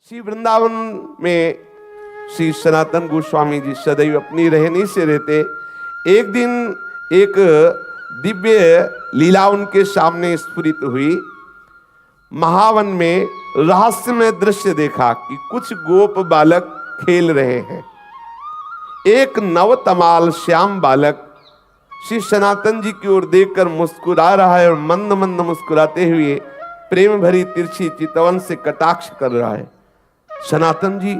श्री वृंदावन में श्री सनातन गोस्वामी जी सदैव अपनी रहनी से रहते। एक दिन एक दिव्य लीला उनके सामने स्फुरित हुई। महावन में रहस्यमय दृश्य देखा कि कुछ गोप बालक खेल रहे हैं। एक नवतमाल श्याम बालक श्री सनातन जी की ओर देखकर मुस्कुरा रहा है और मंद मंद मुस्कुराते हुए प्रेम भरी तिरछी चितवन से कटाक्ष कर रहा है। सनातन जी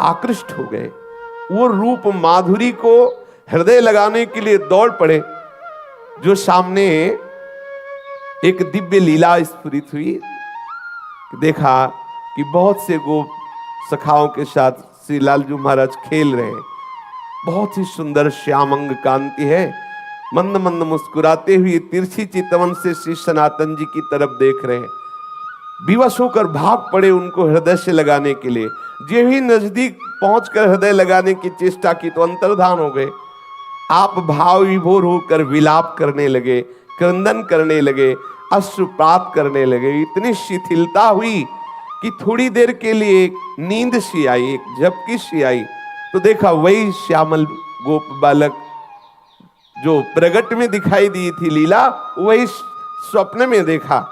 आकृष्ट हो गए। वो रूप माधुरी को हृदय लगाने के लिए दौड़ पड़े। जो सामने एक दिव्य लीला स्फुरित हुई, देखा कि बहुत से गोप सखाओं के साथ श्री लालजू महाराज खेल रहे हैं। बहुत ही सुंदर श्यामंग कांति है। मंद मंद मुस्कुराते हुए तिरछी चितवन से श्री सनातन जी की तरफ देख रहे हैं। विवश होकर भाग पड़े उनको हृदय से लगाने के लिए। जो ही नजदीक पहुंचकर हृदय लगाने की चेष्टा की तो अंतर्धान हो गए। आप भाव विभोर होकर विलाप करने लगे, क्रंदन करने लगे, अश्रुपात करने लगे। इतनी शिथिलता हुई कि थोड़ी देर के लिए नींद सी आई, एक झपकी सी आई। तो देखा वही श्यामल गोप बालक जो प्रगट में दिखाई दी थी लीला, वही स्वप्न में देखा।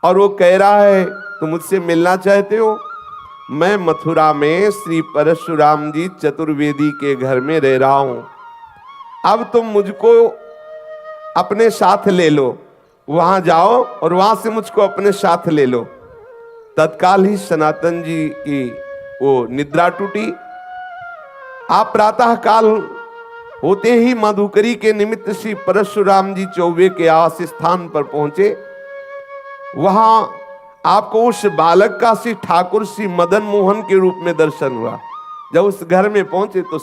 और वो कह रहा है, तुम मुझसे मिलना चाहते हो? मैं मथुरा में श्री परशुराम जी चतुर्वेदी के घर में रह रहा हूं। अब तुम मुझको अपने साथ ले लो। वहां जाओ और वहां से मुझको अपने साथ ले लो। तत्काल ही सनातन जी की वो निद्रा टूटी। आप प्रातः काल होते ही मधुकरी के निमित्त श्री परशुराम जी चौबे के आवास स्थान पर पहुंचे। वहां आपको उस बालक का श्री ठाकुर श्री मदन मोहन के रूप में दर्शन हुआ। जब उस घर में पहुंचे तो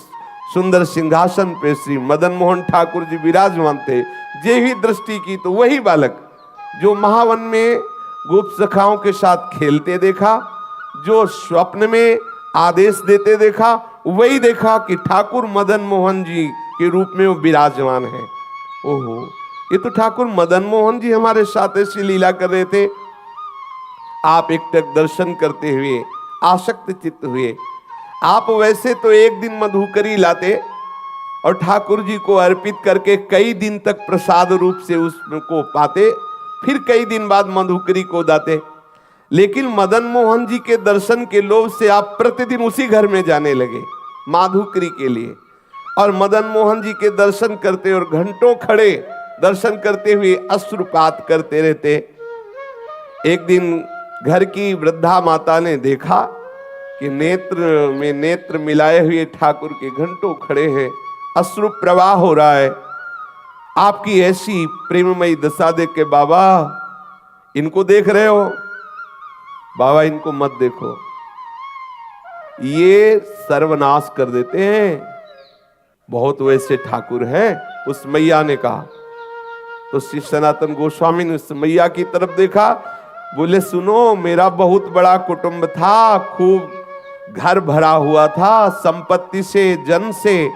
सुंदर सिंहासन पे श्री मदन मोहन ठाकुर जी विराजमान थे। जे ही दृष्टि की तो वही बालक जो महावन में गोप सखाओं के साथ खेलते देखा, जो स्वप्न में आदेश देते देखा, वही देखा कि ठाकुर मदन मोहन जी के रूप में वो विराजमान है। ओहो, ये तो ठाकुर मदन मोहन जी हमारे साथ ऐसी लीला कर रहे थे। आप एकटक दर्शन करते हुए आसक्त चित्त हुए। आप वैसे तो एक दिन मधुकरी लाते और ठाकुर जी को अर्पित करके कई दिन तक प्रसाद रूप से उसको पाते, फिर कई दिन बाद मधुकरी को दाते। लेकिन मदन मोहन जी के दर्शन के लोभ से आप प्रतिदिन उसी घर में जाने लगे माधुकरी के लिए। और मदन मोहन जी के दर्शन करते और घंटों खड़े दर्शन करते हुए अश्रुपात करते रहते। एक दिन घर की वृद्धा माता ने देखा कि नेत्र में नेत्र मिलाए हुए ठाकुर के घंटों खड़े हैं, अश्रु प्रवाह हो रहा है। आपकी ऐसी प्रेममयी दशा देख के, बाबा इनको देख रहे हो? बाबा इनको मत देखो, ये सर्वनाश कर देते हैं। बहुत वैसे ठाकुर हैं। उस मैया ने कहा। तो श्री सनातन गोस्वामी ने उस मैया की तरफ देखा, बोले सुनो, मेरा बहुत बड़ा कुटुंब था, खूब घर भरा हुआ था संपत्ति से, जन से,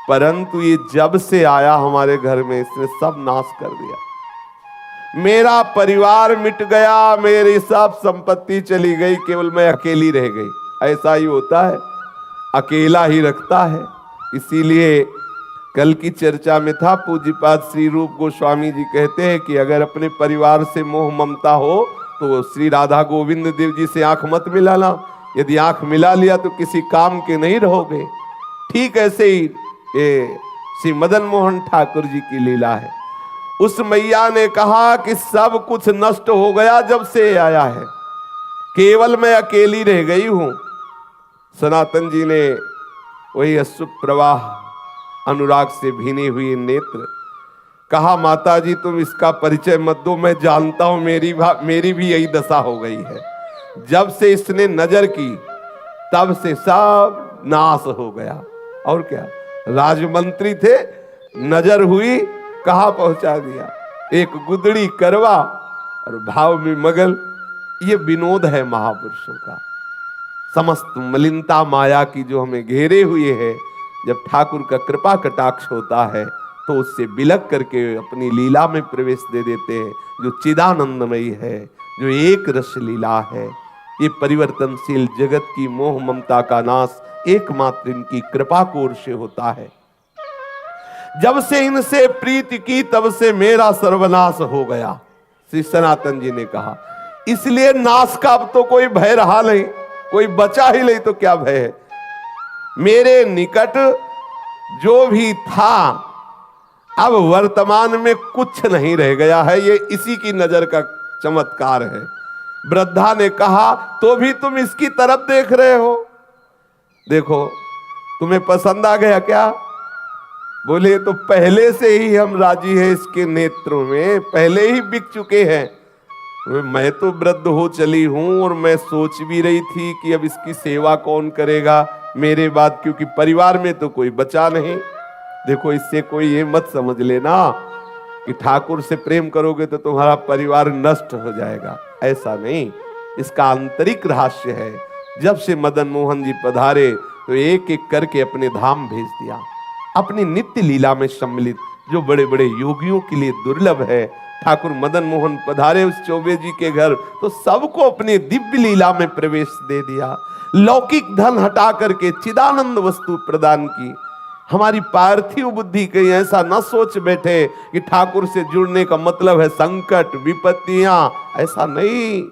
परंतु ये जब से आया हमारे घर में इसने सब नाश कर दिया। मेरा परिवार मिट गया, मेरी सब संपत्ति चली गई, केवल मैं अकेली रह गई। ऐसा ही होता है, अकेला ही रखता है। इसीलिए कल की चर्चा में था, पूज्यपाद श्री रूप गोस्वामी जी कहते हैं कि अगर अपने परिवार से मोह ममता हो तो श्री राधा गोविंद देव जी से आंख मत मिलाना। यदि आंख मिला लिया तो किसी काम के नहीं रहोगे। ठीक ऐसे ही ये श्री मदन मोहन ठाकुर जी की लीला है। उस मैया ने कहा कि सब कुछ नष्ट हो गया जब से आया है, केवल मैं अकेली रह गई हूं। सनातन जी ने वही अश्रु प्रवाह, अनुराग से भीने हुए नेत्र, कहा माता जी तुम इसका परिचय मत दो, मैं जानता हूं मेरी भी यही दशा हो गई है। जब से इसने नजर की तब से सब नाश हो गया। और क्या, राजमंत्री थे, नजर हुई, कहां पहुंचा दिया। एक गुदड़ी करवा और भाव में मगल। ये विनोद है महापुरुषों का। समस्त मलिनता माया की जो हमें घेरे हुए है, जब ठाकुर का कृपा कटाक्ष होता है तो उससे बिलक करके अपनी लीला में प्रवेश दे देते हैं, जो चिदानंदमयी है, जो एक रस लीला है। ये परिवर्तनशील जगत की मोह ममता का नाश एकमात्र इनकी कृपा की ओर से होता है। जब से इनसे प्रीति की तब से मेरा सर्वनाश हो गया, श्री सनातन जी ने कहा। इसलिए नाश का अब तो कोई भय रहा नहीं, कोई बचा ही नहीं तो क्या भय है। मेरे निकट जो भी था अब वर्तमान में कुछ नहीं रह गया है, ये इसी की नजर का चमत्कार है। वृद्धा ने कहा तो भी तुम इसकी तरफ देख रहे हो, देखो तुम्हें पसंद आ गया क्या? बोले तो पहले से ही हम राजी हैं, इसके नेत्रों में पहले ही बिक चुके हैं। मैं तो वृद्ध हो चली हूं और मैं सोच भी रही थी कि अब इसकी सेवा कौन करेगा मेरे बाद, क्योंकि परिवार में तो कोई बचा नहीं। देखो इससे कोई ये मत समझ लेना कि ठाकुर से प्रेम करोगे तो तुम्हारा परिवार नष्ट हो जाएगा, ऐसा नहीं। इसका आंतरिक रहस्य है। जब से मदन मोहन जी पधारे तो एक एक करके अपने धाम भेज दिया, अपनी नित्य लीला में सम्मिलित, जो बड़े बड़े योगियों के लिए दुर्लभ है। ठाकुर मदन मोहन पधारे उस चौबे जी के घर तो सबको अपनी दिव्य लीला में प्रवेश दे दिया। लौकिक धन हटा करके चिदानंद वस्तु प्रदान की। हमारी पार्थिव बुद्धि कहीं ऐसा न सोच बैठे कि ठाकुर से जुड़ने का मतलब है संकट विपत्तियां, ऐसा नहीं।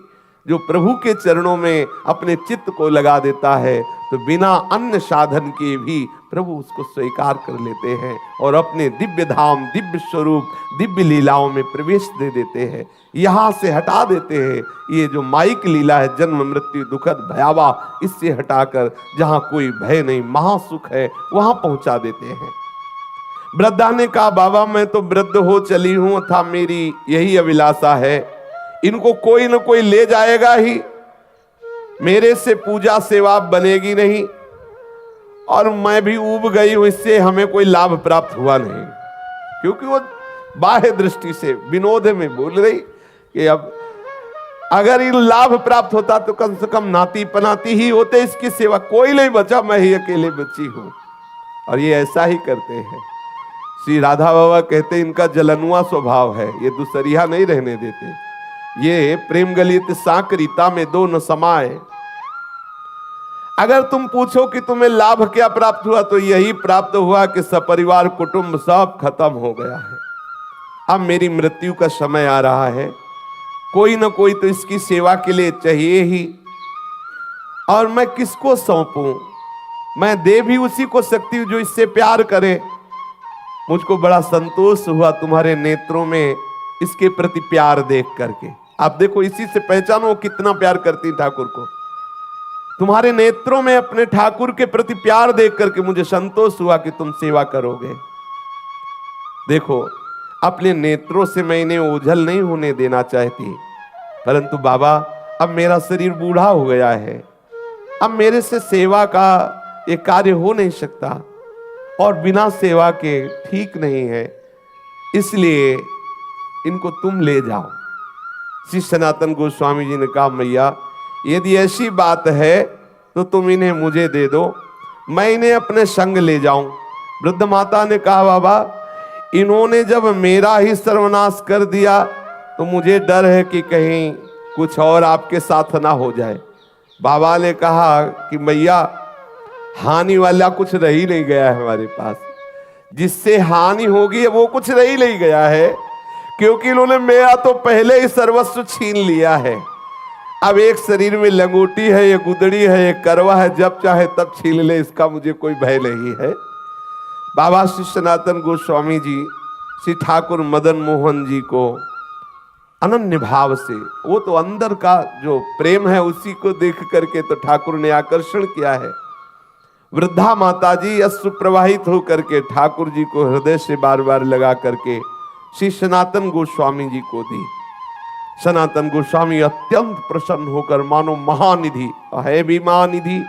जो प्रभु के चरणों में अपने चित्त को लगा देता है तो बिना अन्य साधन के भी प्रभु उसको स्वीकार कर लेते हैं और अपने दिव्य धाम, दिव्य स्वरूप, दिव्य लीलाओं में प्रवेश दे देते हैं। यहां से हटा देते हैं ये जो माइक लीला है, जन्म मृत्यु दुखद भयावह, इससे हटाकर जहां कोई भय नहीं, महासुख है, वहां पहुंचा देते हैं। वृद्धा ने कहा बाबा मैं तो वृद्ध हो चली हूं, था मेरी यही अभिलाषा है, इनको कोई न कोई ले जाएगा ही, मेरे से पूजा सेवा बनेगी नहीं और मैं भी ऊब गई हूं, इससे हमें कोई लाभ प्राप्त हुआ नहीं। क्योंकि वो बाह्य दृष्टि से विनोद में बोल रही कि अब अगर इन लाभ प्राप्त होता तो कम से कम नाती पनाती ही होते, इसकी सेवा कोई नहीं बचा, मैं ही अकेले बची हूं। और ये ऐसा ही करते हैं। श्री राधा बाबा कहते इनका जलनुआ स्वभाव है, ये दूसरिया नहीं रहने देते। ये प्रेम गलित साकरीता में दो न समाए। अगर तुम पूछो कि तुम्हें लाभ क्या प्राप्त हुआ तो यही प्राप्त हुआ कि सपरिवार कुटुंब सब खत्म हो गया है। अब मेरी मृत्यु का समय आ रहा है, कोई ना कोई तो इसकी सेवा के लिए चाहिए ही, और मैं किसको सौंपूं? मैं दे भी उसी को सकती हूं जो इससे प्यार करे। मुझको बड़ा संतोष हुआ तुम्हारे नेत्रों में इसके प्रति प्यार देख करके। आप देखो इसी से पहचानो कितना प्यार करती ठाकुर को। तुम्हारे नेत्रों में अपने ठाकुर के प्रति प्यार देख करके मुझे संतोष हुआ कि तुम सेवा करोगे। देखो अपने नेत्रों से मैं इन्हें ओझल नहीं होने देना चाहती, परंतु बाबा अब मेरा शरीर बूढ़ा हो गया है, अब मेरे से सेवा का ये कार्य हो नहीं सकता और बिना सेवा के ठीक नहीं है, इसलिए इनको तुम ले जाओ। श्री सनातन गोस्वामी जी ने कहा मैया यदि ऐसी बात है तो तुम इन्हें मुझे दे दो, मैं इन्हें अपने संग ले जाऊं। वृद्ध माता ने कहा बाबा इन्होंने जब मेरा ही सर्वनाश कर दिया तो मुझे डर है कि कहीं कुछ और आपके साथ ना हो जाए। बाबा ने कहा कि मैया हानि वाला कुछ रह ही नहीं गया है हमारे पास, जिससे हानि होगी वो कुछ रह ही नहीं गया है, क्योंकि इन्होंने मेरा तो पहले ही सर्वस्व छीन लिया है। अब एक शरीर में लंगोटी है, ये गुदड़ी है, ये करवा है, जब चाहे तब छीन ले, इसका मुझे कोई भय नहीं है। बाबा श्री सनातन गोस्वामी जी श्री ठाकुर मदन मोहन जी को अनन्य भाव से, वो तो अंदर का जो प्रेम है उसी को देख करके तो ठाकुर ने आकर्षण किया है। वृद्धा माता जी अश्रु प्रवाहित होकर के ठाकुर जी को हृदय से बार बार लगा करके श्री सनातन गोस्वामी जी को दी। सनातन गोस्वामी अत्यंत प्रसन्न होकर मानो महानिधि है भी महानिधि,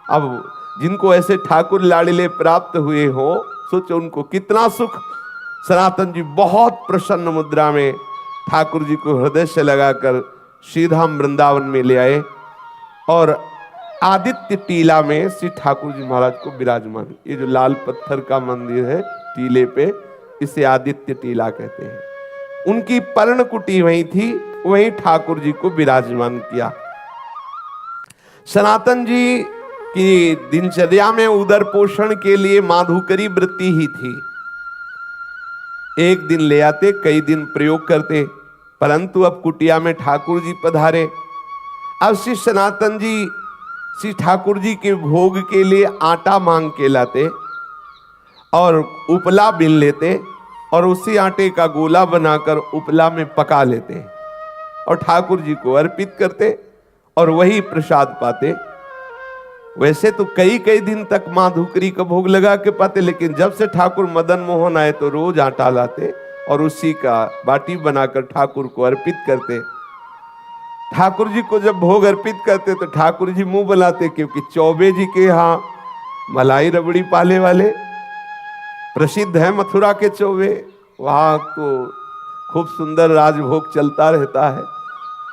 अब जिनको ऐसे ठाकुर लाड़िले प्राप्त हुए हो सोचो उनको कितना सुख। सनातन जी बहुत प्रसन्न मुद्रा में ठाकुर जी को हृदय से लगाकर श्रीधाम वृंदावन में ले आए और आदित्य टीला में श्री ठाकुर जी महाराज को विराजमान, ये जो लाल पत्थर का मंदिर है टीले पे, इसे आदित्य टीला कहते हैं। उनकी पर्णकुटी वहीं थी, वहीं ठाकुर जी को विराजमान किया। सनातन जी की दिनचर्या में उदर पोषण के लिए माधुकरी वृत्ति ही थी। एक दिन ले आते, कई दिन प्रयोग करते, परंतु अब कुटिया में ठाकुर जी पधारे। अब श्री सनातन जी श्री ठाकुर जी के भोग के लिए आटा मांग के लाते और उपला बिन लेते और उसी आटे का गोला बनाकर उपला में पका लेते और ठाकुर जी को अर्पित करते और वही प्रसाद पाते। वैसे तो कई कई दिन तक माधुकरी का भोग लगा के पाते, लेकिन जब से ठाकुर मदन मोहन आए तो रोज आटा लाते और उसी का बाटी बनाकर ठाकुर को अर्पित करते। ठाकुर जी को जब भोग अर्पित करते तो ठाकुर जी मुंह बनाते, क्योंकि चौबे जी के यहाँ मलाई रबड़ी पाले वाले प्रसिद्ध है, मथुरा के चौबे, वहाँ तो खूब सुंदर राजभोग चलता रहता है।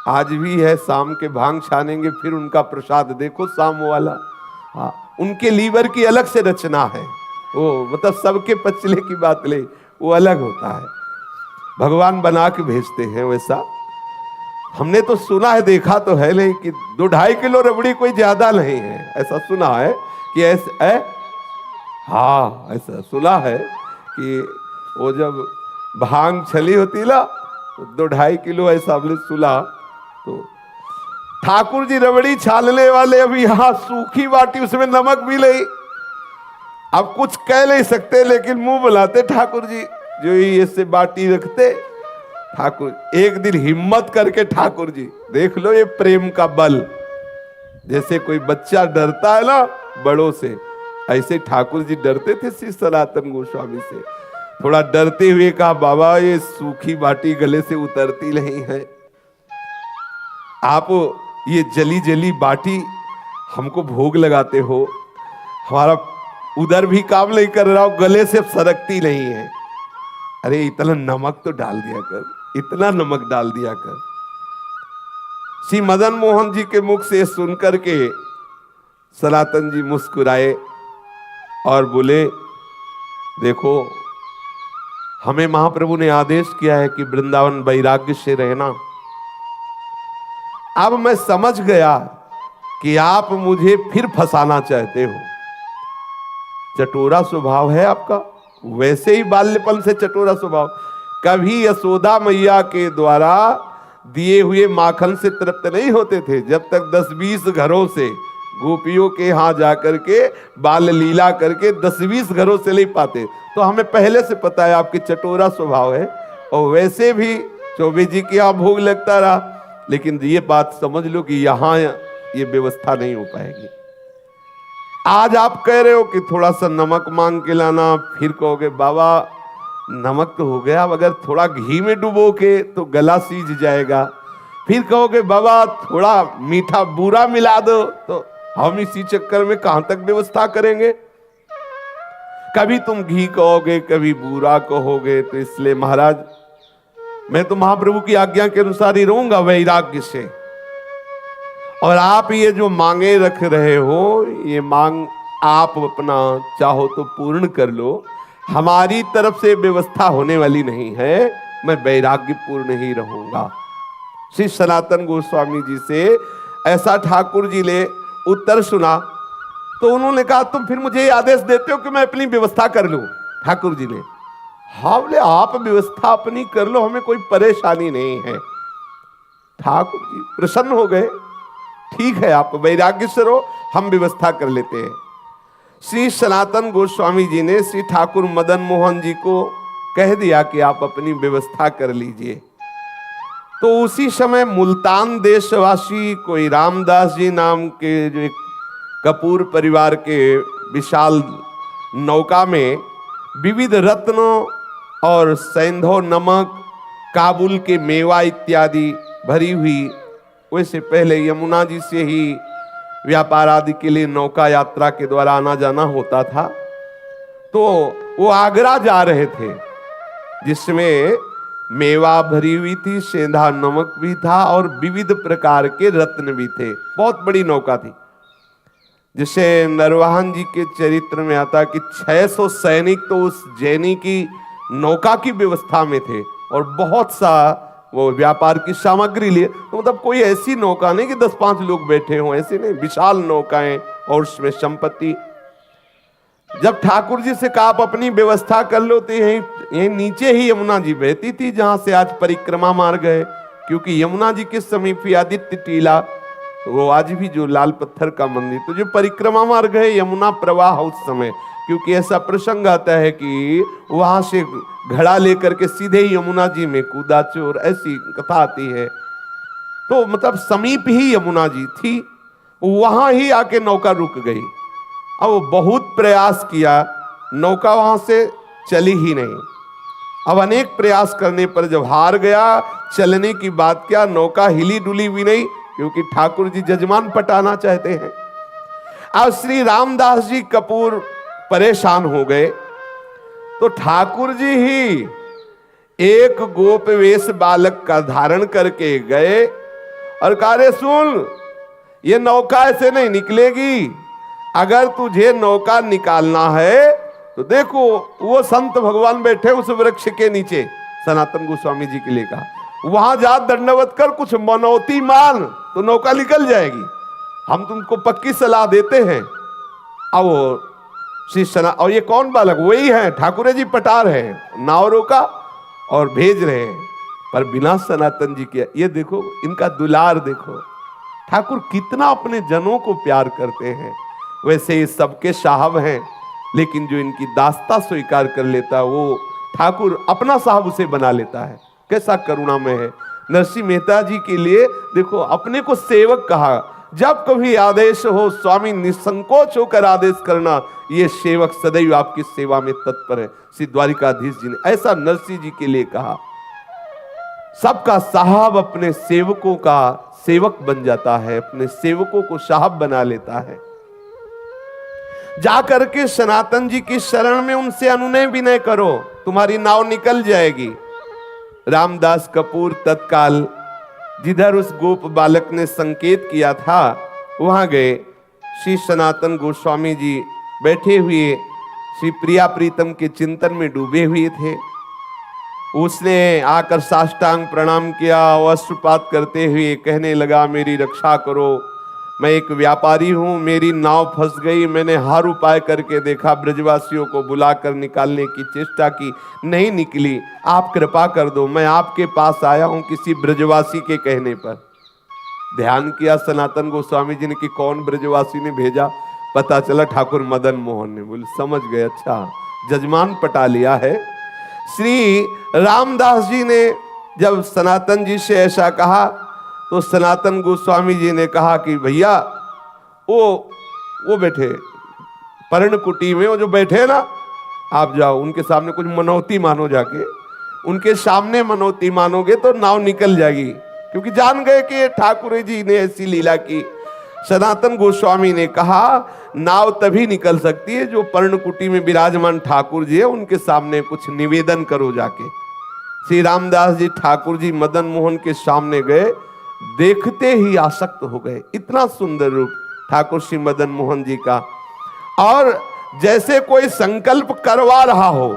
आज भी है, शाम के भांग छानेंगे फिर उनका प्रसाद देखो शाम वाला। हाँ, उनके लीवर की अलग से रचना है, वो मतलब सबके पचले की बात ले, वो अलग होता है, भगवान बना के भेजते हैं वैसा। हमने तो सुना है, देखा तो है नहीं कि 2-2.5 किलो रबड़ी कोई ज्यादा नहीं है, ऐसा सुना है कि ऐसे हाँ ऐसा सुना है कि वो जब भांग छली होती ना 2-2.5 किलो ऐसा हमने सुना। तो ठाकुर जी रबड़ी छानने वाले, अभी यहाँ सूखी बाटी, उसमें नमक भी नहीं, अब कुछ कह नहीं सकते, लेकिन मुंह बुलाते ठाकुर जी, जो ही ऐसे बाटी रखते। ठाकुर एक दिन हिम्मत करके, ठाकुर जी देख लो ये प्रेम का बल, जैसे कोई बच्चा डरता है ना बड़ों से, ऐसे ठाकुर जी डरते थे श्री सनातन गोस्वामी से। थोड़ा डरते हुए कहा, बाबा ये सूखी बाटी गले से उतरती नहीं है, आप ये जली जली बाटी हमको भोग लगाते हो, हमारा उधर भी काम नहीं कर रहा हो, गले से सरकती नहीं है। अरे इतना नमक तो डाल दिया कर, इतना नमक डाल दिया कर। श्री मदन मोहन जी के मुख से सुनकर के सनातन जी मुस्कुराए और बोले, देखो हमें महाप्रभु ने आदेश किया है कि वृंदावन वैराग्य से रहना। अब मैं समझ गया कि आप मुझे फिर फंसाना चाहते हो, चटोरा स्वभाव है आपका, वैसे ही बाल्यपन से चटोरा स्वभाव। कभी यशोदा मैया के द्वारा दिए हुए माखन से तृप्त नहीं होते थे, जब तक 10-20 घरों से गोपियों के यहाँ जाकर के बाल लीला करके 10-20 घरों से नहीं पाते। तो हमें पहले से पता है आपकी चटोरा स्वभाव है, और वैसे भी चौबे जी के यहाँ भोग लगता रहा, लेकिन ये बात समझ लो कि यहाँ ये व्यवस्था नहीं हो पाएगी। आज आप कह रहे हो कि थोड़ा सा नमक मांग के लाना, फिर कहोगे बाबा नमक तो हो गया, अगर थोड़ा घी में डुबो के तो गला सीज जाएगा, फिर कहोगे बाबा थोड़ा मीठा बूरा मिला दो, तो हम इसी चक्कर में कहां तक व्यवस्था करेंगे। कभी तुम घी कहोगे, कभी बूरा कहोगे, तो इसलिए महाराज मैं तो महाप्रभु की आज्ञा के अनुसार ही रहूंगा वैराग्य से। और आप ये जो मांगे रख रहे हो, ये मांग आप अपना चाहो तो पूर्ण कर लो, हमारी तरफ से व्यवस्था होने वाली नहीं है, मैं वैराग्य पूर्ण ही रहूंगा। श्री सनातन गोस्वामी जी से ऐसा ठाकुर जी ने उत्तर सुना, तो उन्होंने कहा तुम फिर मुझे आदेश देते हो कि मैं अपनी व्यवस्था कर लूं। ठाकुर जी ने हाँ बोले, आप व्यवस्था अपनी कर लो, हमें कोई परेशानी नहीं है। ठाकुर जी प्रसन्न हो गए, ठीक है आप वैराग्य से रहो, हम व्यवस्था कर लेते हैं। श्री सनातन गोस्वामी जी ने श्री ठाकुर मदन मोहन जी को कह दिया कि आप अपनी व्यवस्था कर लीजिए। तो उसी समय मुल्तान देशवासी कोई रामदास जी नाम के जो एक कपूर परिवार के विशाल नौका में विविध रत्नों और सैंधव नमक, काबुल के मेवा इत्यादि भरी हुई, वैसे पहले यमुना जी से ही व्यापार आदि के लिए नौका यात्रा के द्वारा आना जाना होता था। तो वो आगरा जा रहे थे, जिसमें मेवा भरी हुई थी, सेंधा नमक भी था और विविध प्रकार के रत्न भी थे। बहुत बड़ी नौका थी, जिसे नरवाहन जी के चरित्र में आता कि 600 सैनिक तो उस जैनी की नौका की व्यवस्था में थे और बहुत सा वो व्यापार की सामग्री लिए, तो मतलब कोई ऐसी नौका नहीं कि 10-5 लोग बैठे हों, ऐसे नहीं, विशाल नौकाएं और उसमें संपत्ति। जब ठाकुर जी से कहा आप अपनी व्यवस्था कर लो, तो यहीं नीचे ही यमुना जी बहती थी जहां से आज परिक्रमा मार्ग है। क्योंकि यमुना जी के समीप ही आदित्य टीला, वो आज भी जो लाल पत्थर का मंदिर, तो जो परिक्रमा मार्ग है यमुना प्रवाह उस समय, क्योंकि ऐसा प्रसंग आता है कि वहां से घड़ा लेकर के सीधे यमुना जी में कूदा चोर, ऐसी कथा आती है। तो मतलब समीप ही यमुना जी थी, वहां ही आके नौका रुक गई। अब बहुत प्रयास किया, नौका वहां से चली ही नहीं। अब अनेक प्रयास करने पर जब हार गया, चलने की बात क्या, नौका हिली डुली भी नहीं, क्योंकि ठाकुर जी जजमान पटाना चाहते हैं। अब श्री रामदास जी कपूर परेशान हो गए, तो ठाकुर जी ही एक गोप वेश बालक का धारण करके गए और कहा, रे सुन, ये नौका ऐसे नहीं निकलेगी, अगर तुझे नौका निकालना है तो देखो वो संत भगवान बैठे उस वृक्ष के नीचे, सनातन गोस्वामी जी के लिए कहा, वहां जा दंडवत कर, कुछ मनौती मान तो नौका निकल जाएगी, हम तुमको पक्की सलाह देते हैं। अब वो श्री सना, और ये कौन बालक, वही है ठाकुर जी पटा रहे हैं, नाव रोका और भेज रहे हैं, पर बिना सनातन जी के। ये देखो इनका दुलार देखो, ठाकुर कितना अपने जनों को प्यार करते हैं। वैसे ये सबके साहब हैं, लेकिन जो इनकी दास्ता स्वीकार कर लेता है वो ठाकुर अपना साहब उसे बना लेता है। कैसा करुणामय है। नरसिंह मेहता जी के लिए देखो अपने को सेवक कहा, जब कभी आदेश हो स्वामी निसंकोच होकर आदेश करना, ये सेवक सदैव आपकी सेवा में तत्पर है। श्री द्वारिकाधीश जी ने ऐसा नरसिंह जी के लिए कहा। सबका साहब अपने सेवकों का सेवक बन जाता है, अपने सेवकों को साहब बना लेता है। जाकर के सनातन जी की शरण में उनसे अनुनय विनय करो, तुम्हारी नाव निकल जाएगी। रामदास कपूर तत्काल जिधर उस गोप बालक ने संकेत किया था वहां गए। श्री सनातन गोस्वामी जी बैठे हुए श्री प्रिया प्रीतम के चिंतन में डूबे हुए थे। उसने आकर साष्टांग प्रणाम किया, अश्रुपात करते हुए कहने लगा, मेरी रक्षा करो, मैं एक व्यापारी हूं, मेरी नाव फंस गई, मैंने हर उपाय करके देखा, ब्रजवासियों को बुलाकर निकालने की चेष्टा की, नहीं निकली, आप कृपा कर दो, मैं आपके पास आया हूं किसी ब्रजवासी के कहने पर। ध्यान किया सनातन गोस्वामी जी ने कि कौन ब्रजवासी ने भेजा, पता चला ठाकुर मदन मोहन ने। बोले समझ गए, अच्छा जजमान पटा लिया है। श्री रामदास जी ने जब सनातन जी से ऐसा कहा तो सनातन गोस्वामी जी ने कहा कि भैया वो बैठे पर्णकुटी में, वो जो बैठे ना, आप जाओ उनके सामने कुछ मनौती मानो, जाके उनके सामने मनौती मानोगे तो नाव निकल जाएगी। क्योंकि जान गए कि ठाकुर जी ने ऐसी लीला की। सनातन गोस्वामी ने कहा नाव तभी निकल सकती है जो पर्णकुटी में विराजमान ठाकुर जी है उनके सामने कुछ निवेदन करो जाके। श्री रामदास जी ठाकुर जी मदन मोहन के सामने गए, देखते ही आसक्त हो गए। इतना सुंदर रूप ठाकुर श्री मदन मोहन जी का, और जैसे कोई संकल्प करवा रहा हो,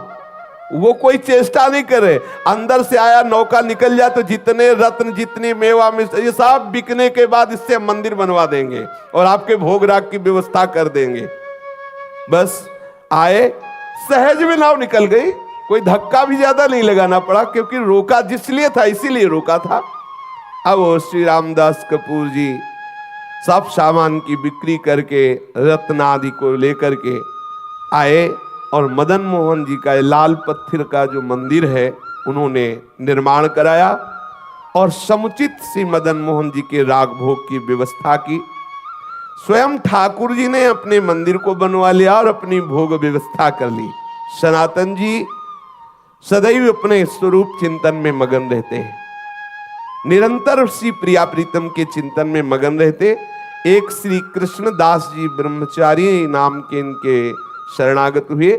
वो कोई चेष्टा नहीं करे, अंदर से आया नौका निकल जाए तो जितने रत्न जितनी मेवा में ये सब बिकने के बाद इससे मंदिर बनवा देंगे और आपके भोग राग की व्यवस्था कर देंगे। बस आए, सहज में नाव निकल गई, कोई धक्का भी ज्यादा नहीं लगाना पड़ा, क्योंकि रोका जिसलिए था इसीलिए रोका था। अब वो श्री रामदास कपूर जी सब सामान की बिक्री करके रत्न आदि को लेकर के आए और मदन मोहन जी का लाल पत्थर का जो मंदिर है उन्होंने निर्माण कराया और समुचित श्री मदन मोहन जी के राग भोग की व्यवस्था की। स्वयं ठाकुर जी ने अपने मंदिर को बनवा लिया और अपनी भोग व्यवस्था कर ली। सनातन जी सदैव अपने स्वरूप चिंतन में मगन रहते हैं, निरंतर श्री प्रिया प्रीतम के चिंतन में मगन रहते। एक श्री कृष्णदास जी ब्रह्मचारी नाम के इनके शरणागत हुए,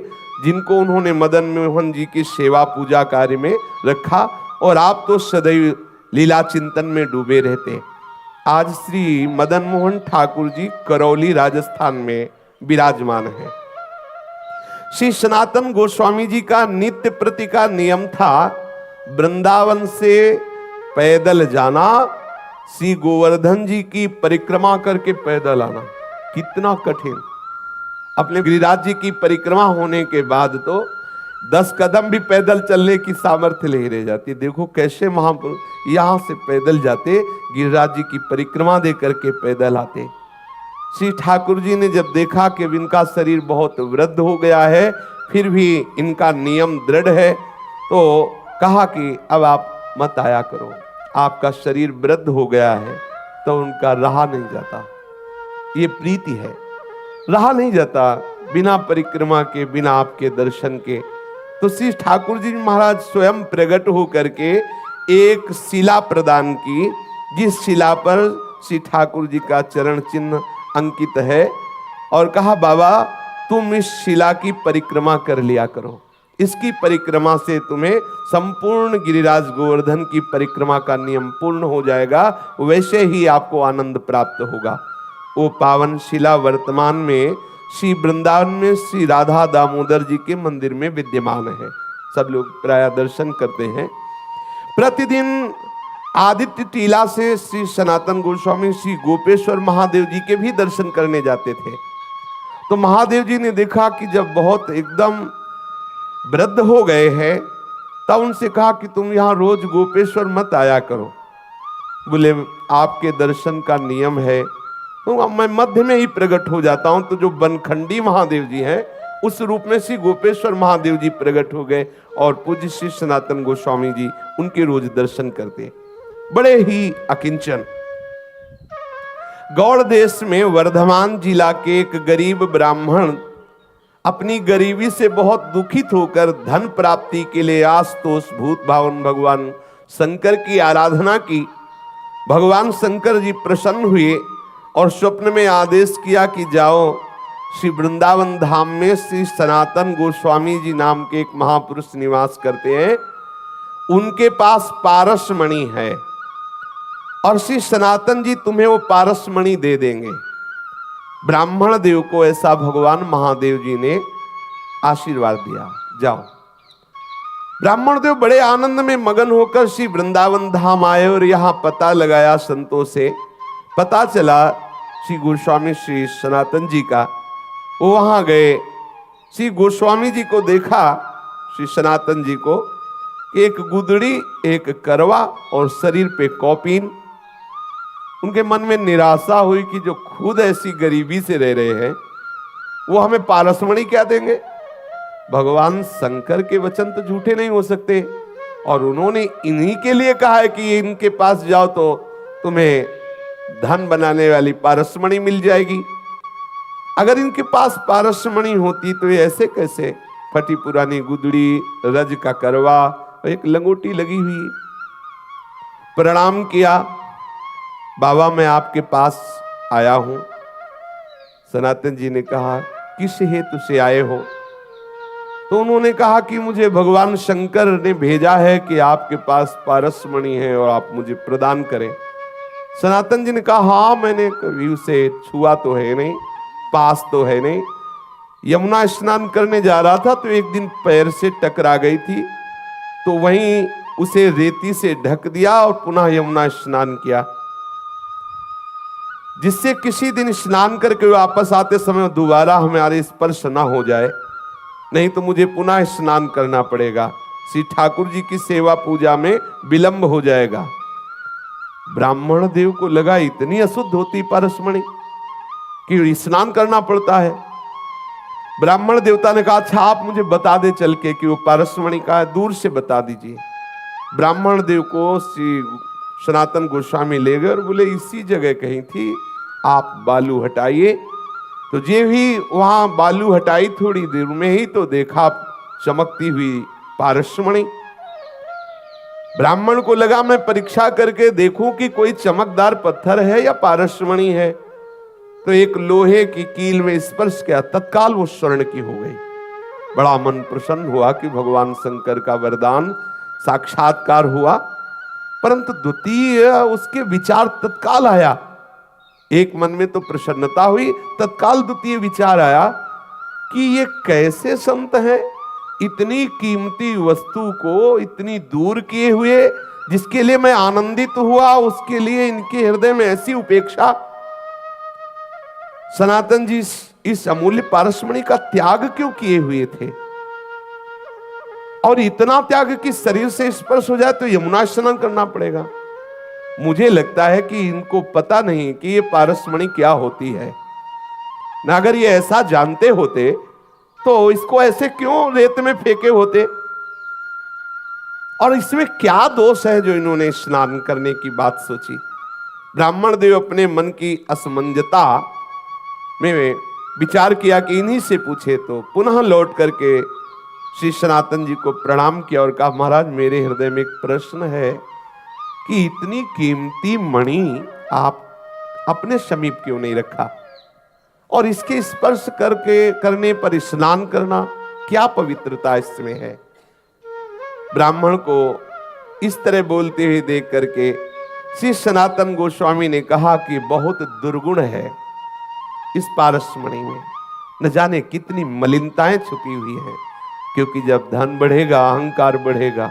जिनको उन्होंने मदन मोहन जी की सेवा पूजा कार्य में रखा, और आप तो सदैव लीला चिंतन में डूबे रहते। आज श्री मदन मोहन ठाकुर जी करौली राजस्थान में विराजमान है। श्री सनातन गोस्वामी जी का नित्य प्रति का नियम था, वृंदावन से पैदल जाना, श्री गोवर्धन जी की परिक्रमा करके पैदल आना कितना कठिन। अपने गिरिराज जी की परिक्रमा होने के बाद तो 10 कदम भी पैदल चलने की सामर्थ्य नहीं रह जाती। देखो कैसे महापुरुष यहां से पैदल जाते, गिरिराज जी की परिक्रमा दे करके पैदल आते। श्री ठाकुर जी ने जब देखा कि इनका शरीर बहुत वृद्ध हो गया है, फिर भी इनका नियम दृढ़ है, तो कहा कि अब आप मत आया करो, आपका शरीर वृद्ध हो गया है। तो उनका रहा नहीं जाता, ये प्रीति है, रहा नहीं जाता बिना परिक्रमा के, बिना आपके दर्शन के। तो श्री ठाकुर जी महाराज स्वयं प्रकट होकर के एक शिला प्रदान की, जिस शिला पर श्री ठाकुर जी का चरण चिन्ह अंकित है, और कहा बाबा तुम इस शिला की परिक्रमा कर लिया करो, इसकी परिक्रमा से तुम्हें संपूर्ण गिरिराज गोवर्धन की परिक्रमा का नियम पूर्ण हो जाएगा, वैसे ही आपको आनंद प्राप्त होगा। वो पावन शिला वर्तमान में श्री वृंदावन में श्री राधा दामोदर जी के मंदिर में विद्यमान है। सब लोग प्राय दर्शन करते हैं। प्रतिदिन आदित्य टीला से श्री सनातन गोस्वामी श्री गोपेश्वर महादेव जी के भी दर्शन करने जाते थे। तो महादेव जी ने देखा कि जब बहुत एकदम वृद्ध हो गए हैं, तब उनसे कहा कि तुम यहाँ रोज गोपेश्वर मत आया करो। बोले आपके दर्शन का नियम है, तो मैं मध्य में ही प्रकट हो जाता हूं। तो जो बनखंडी महादेव जी हैं, उस रूप में श्री गोपेश्वर महादेव जी प्रकट हो गए, और पूज्य श्री सनातन गोस्वामी जी उनके रोज दर्शन करते, बड़े ही अकिंचन। गौड़ देश में वर्धमान जिला के एक गरीब ब्राह्मण अपनी गरीबी से बहुत दुखित होकर धन प्राप्ति के लिए आशुतोष भूत भावन भगवान शंकर की आराधना की। भगवान शंकर जी प्रसन्न हुए और स्वप्न में आदेश किया कि जाओ श्री वृंदावन धाम में श्री सनातन गोस्वामी जी नाम के एक महापुरुष निवास करते हैं, उनके पास पारसमणि है, और श्री सनातन जी तुम्हें वो पारसमणि दे देंगे। ब्राह्मण देव को ऐसा भगवान महादेव जी ने आशीर्वाद दिया, जाओ। ब्राह्मण देव बड़े आनंद में मगन होकर श्री वृंदावन धाम आए, और यहां पता लगाया संतों से, पता चला श्री गोस्वामी श्री सनातन जी का। वो वहां गए, श्री गोस्वामी जी को देखा, श्री सनातन जी को, एक गुदड़ी, एक करवा और शरीर पे कौपीन। उनके मन में निराशा हुई कि जो खुद ऐसी गरीबी से रह रहे हैं, वो हमें पारसमणि क्या देंगे। भगवान शंकर के वचन तो झूठे नहीं हो सकते, और उन्होंने इन्हीं के लिए कहा है कि इनके पास जाओ तो तुम्हें धन बनाने वाली पारसमणि मिल जाएगी। अगर इनके पास पारसमणि होती तो ये ऐसे कैसे फटी पुरानी गुदड़ी, रज का करवा, एक लंगोटी लगी हुई। प्रणाम किया, बाबा मैं आपके पास आया हूं। सनातन जी ने कहा किस हेतु से आए हो। तो उन्होंने कहा कि मुझे भगवान शंकर ने भेजा है कि आपके पास पारसमणि है और आप मुझे प्रदान करें। सनातन जी ने कहा हाँ, मैंने कभी उसे छुआ तो है नहीं, पास तो है नहीं। यमुना स्नान करने जा रहा था तो एक दिन पैर से टकरा गई थी, तो वहीं उसे रेती से ढक दिया और पुनः यमुना स्नान किया, जिससे किसी दिन स्नान करके वापस आते समय दोबारा हमारे स्पर्श ना हो जाए, नहीं तो मुझे पुनः स्नान करना पड़ेगा। श्री ठाकुर जी की सेवा पूजा में विलंब हो जाएगा। ब्राह्मण देव को लगा इतनी अशुद्ध होती पारसमणि कि स्नान करना पड़ता है। ब्राह्मण देवता ने कहा अच्छा आप मुझे बता दे चल के कि वो पारसमणि का है, दूर से बता दीजिए। ब्राह्मण देव को श्री सनातन गोस्वामी ले गए और बोले इसी जगह कहीं थी, आप बालू हटाइए। तो जे भी वहां बालू हटाई, थोड़ी देर में ही तो देखा चमकती हुई पारसमणि। ब्राह्मण को लगा मैं परीक्षा करके देखूं कि कोई चमकदार पत्थर है या पारसमणि है। तो एक लोहे की कील में स्पर्श किया, तत्काल वो स्वर्ण की हो गई। बड़ा मन प्रसन्न हुआ कि भगवान शंकर का वरदान साक्षात्कार हुआ। परंतु द्वितीय उसके विचार तत्काल आया, एक मन में तो प्रसन्नता हुई, तत्काल द्वितीय विचार आया कि ये कैसे संत हैं, इतनी कीमती वस्तु को इतनी दूर किए हुए जिसके लिए मैं आनंदित हुआ, उसके लिए इनके हृदय में ऐसी उपेक्षा। सनातन जी इस अमूल्य पारसमणि का त्याग क्यों किए हुए थे? और इतना त्याग कि शरीर से स्पर्श हो जाए तो यमुना स्नान करना पड़ेगा। मुझे लगता है कि इनको पता नहीं कि ये पारसमणि क्या होती है। ना अगर ये ऐसा जानते होते तो इसको ऐसे क्यों रेत में फेंके होते? और इसमें क्या दोष है जो इन्होंने स्नान करने की बात सोची? ब्राह्मण देव अपने मन की असमंजता में विचार किया कि इन्हीं से पूछे, तो पुनः लौट करके श्री सनातन जी को प्रणाम किया और कहा, महाराज मेरे हृदय में एक प्रश्न है कि इतनी कीमती मणि आप अपने समीप क्यों नहीं रखा, और इसके स्पर्श करने पर स्नान करना क्या पवित्रता इसमें है? ब्राह्मण को इस तरह बोलते हुए देख करके श्री सनातन गोस्वामी ने कहा कि बहुत दुर्गुण है इस पारसमणि में, न जाने कितनी मलिनताएं छुपी हुई हैं। क्योंकि जब धन बढ़ेगा, अहंकार बढ़ेगा,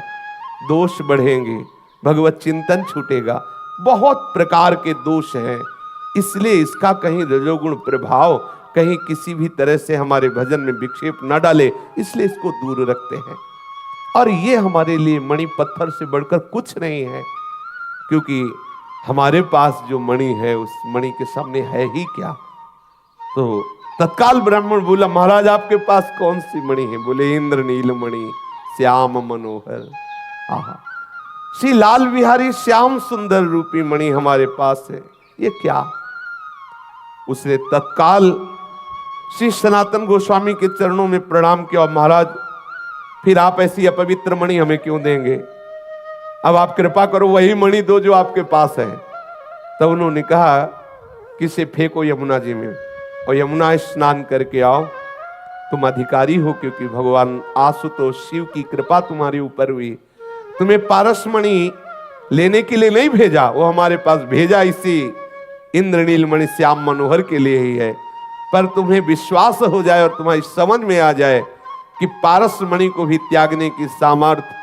दोष बढ़ेंगे, भगवत चिंतन छूटेगा, बहुत प्रकार के दोष हैं। इसलिए इसका कहीं रजोगुण प्रभाव कहीं किसी भी तरह से हमारे भजन में विक्षेप न डाले, इसलिए इसको दूर रखते हैं। और ये हमारे लिए मणि पत्थर से बढ़कर कुछ नहीं है, क्योंकि हमारे पास जो मणि है उस मणि के सामने है ही क्या। तो तत्काल ब्राह्मण बोला, महाराज आपके पास कौन सी मणि है? बोले, इंद्रनील मणि श्याम मनोहर। आहा, श्री लाल बिहारी श्याम सुंदर रूपी मणि हमारे पास है, ये क्या? उसने तत्काल श्री सनातन गोस्वामी के चरणों में प्रणाम किया, महाराज फिर आप ऐसी अपवित्र मणि हमें क्यों देंगे? अब आप कृपा करो, वही मणि दो जो आपके पास है। तब उन्होंने कहा कि इसे फेंको यमुना जी में और यमुना स्नान करके आओ, तुम अधिकारी हो, क्योंकि भगवान आशुतोष शिव की कृपा तुम्हारे ऊपर हुई। तुम्हें पारसमणि लेने के लिए नहीं भेजा, वो हमारे पास भेजा इसी इंद्रनील मणि श्याम मनोहर के लिए ही है। पर तुम्हें विश्वास हो जाए और तुम्हारी समझ में आ जाए कि पारसमणि को भी त्यागने की सामर्थ्य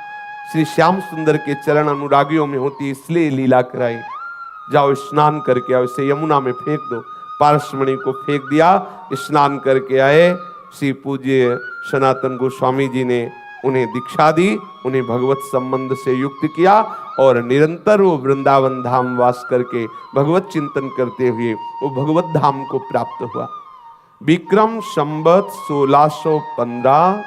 श्री श्याम सुंदर के चरण अनुरागियों में होती, इसलिए लीला कराई। जाओ स्नान करके आओ, इसे यमुना में फेंक दो। पारसमणि को फेंक दिया, स्नान करके आए। श्री पूज्य सनातन गोस्वामी जी ने उन्हें दीक्षा दी, उन्हें भगवत संबंध से युक्त किया और निरंतर वो वृंदावन धाम वास करके भगवत चिंतन करते हुए वो भगवत धाम को प्राप्त हुआ। विक्रम संवत 1615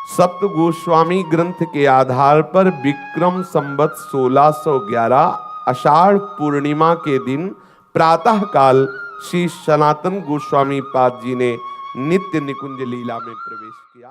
सप्त गोस्वामी ग्रंथ के आधार पर विक्रम संवत 1611 आषाढ़ पूर्णिमा के दिन प्रातः काल श्री सनातन गोस्वामी पाद जी ने नित्य निकुंज लीला में प्रवेश किया।